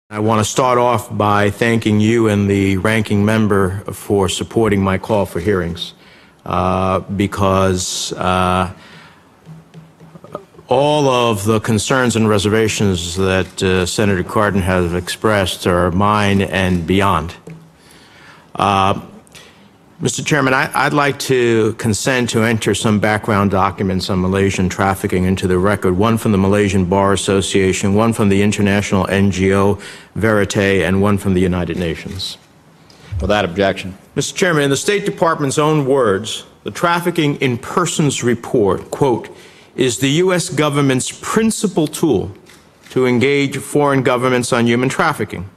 I want to start off by thanking you and the ranking member for supporting my call for hearings, because all of the concerns and reservations that Senator Cardin has expressed are mine and beyond. Mr. Chairman, I'd like to consent to enter some background documents on Malaysian trafficking into the record, one from the Malaysian Bar Association, one from the international NGO Verite, and one from the United Nations. Without objection. Mr. Chairman, in the State Department's own words, the Trafficking in Persons report, quote, is the U.S. government's principal tool to engage foreign governments on human trafficking.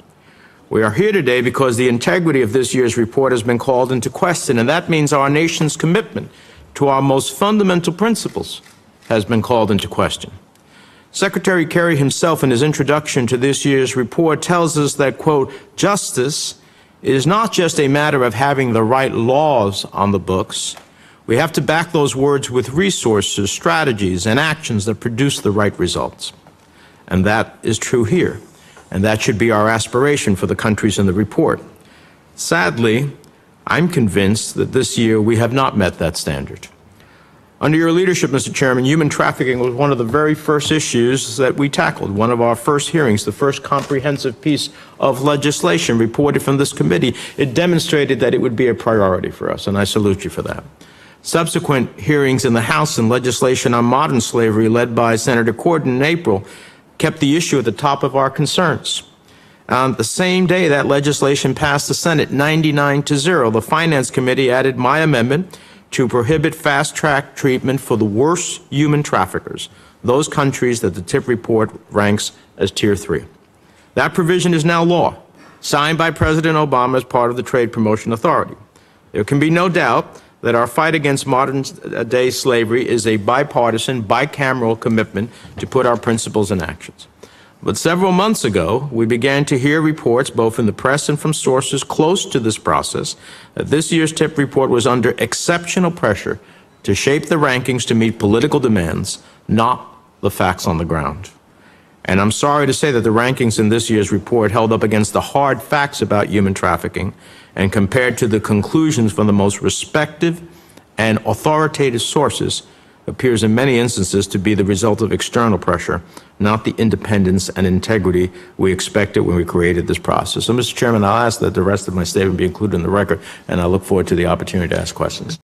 We are here today because the integrity of this year's report has been called into question, and that means our nation's commitment to our most fundamental principles has been called into question. Secretary Kerry himself, in his introduction to this year's report, tells us that, quote, justice is not just a matter of having the right laws on the books. We have to back those words with resources, strategies, and actions that produce the right results. And that is true here. And that should be our aspiration for the countries in the report. Sadly, I'm convinced that this year we have not met that standard. Under your leadership, Mr. Chairman, human trafficking was one of the very first issues that we tackled, one of our first hearings, the first comprehensive piece of legislation reported from this committee. It demonstrated that it would be a priority for us, and I salute you for that. Subsequent hearings in the House and legislation on modern slavery led by Senator Cardin in April kept the issue at the top of our concerns. On the same day that legislation passed the Senate 99-0, the Finance Committee added my amendment to prohibit fast-track treatment for the worst human traffickers, those countries that the TIP report ranks as Tier 3. That provision is now law, signed by President Obama as part of the Trade Promotion Authority. There can be no doubt that our fight against modern-day slavery is a bipartisan, bicameral commitment to put our principles in actions. But several months ago, we began to hear reports, both in the press and from sources close to this process, that this year's TIP report was under exceptional pressure to shape the rankings to meet political demands, not the facts on the ground. And I'm sorry to say that the rankings in this year's report held up against the hard facts about human trafficking and compared to the conclusions from the most respected and authoritative sources appears in many instances to be the result of external pressure, not the independence and integrity we expected when we created this process. So, Mr. Chairman, I'll ask that the rest of my statement be included in the record, and I look forward to the opportunity to ask questions.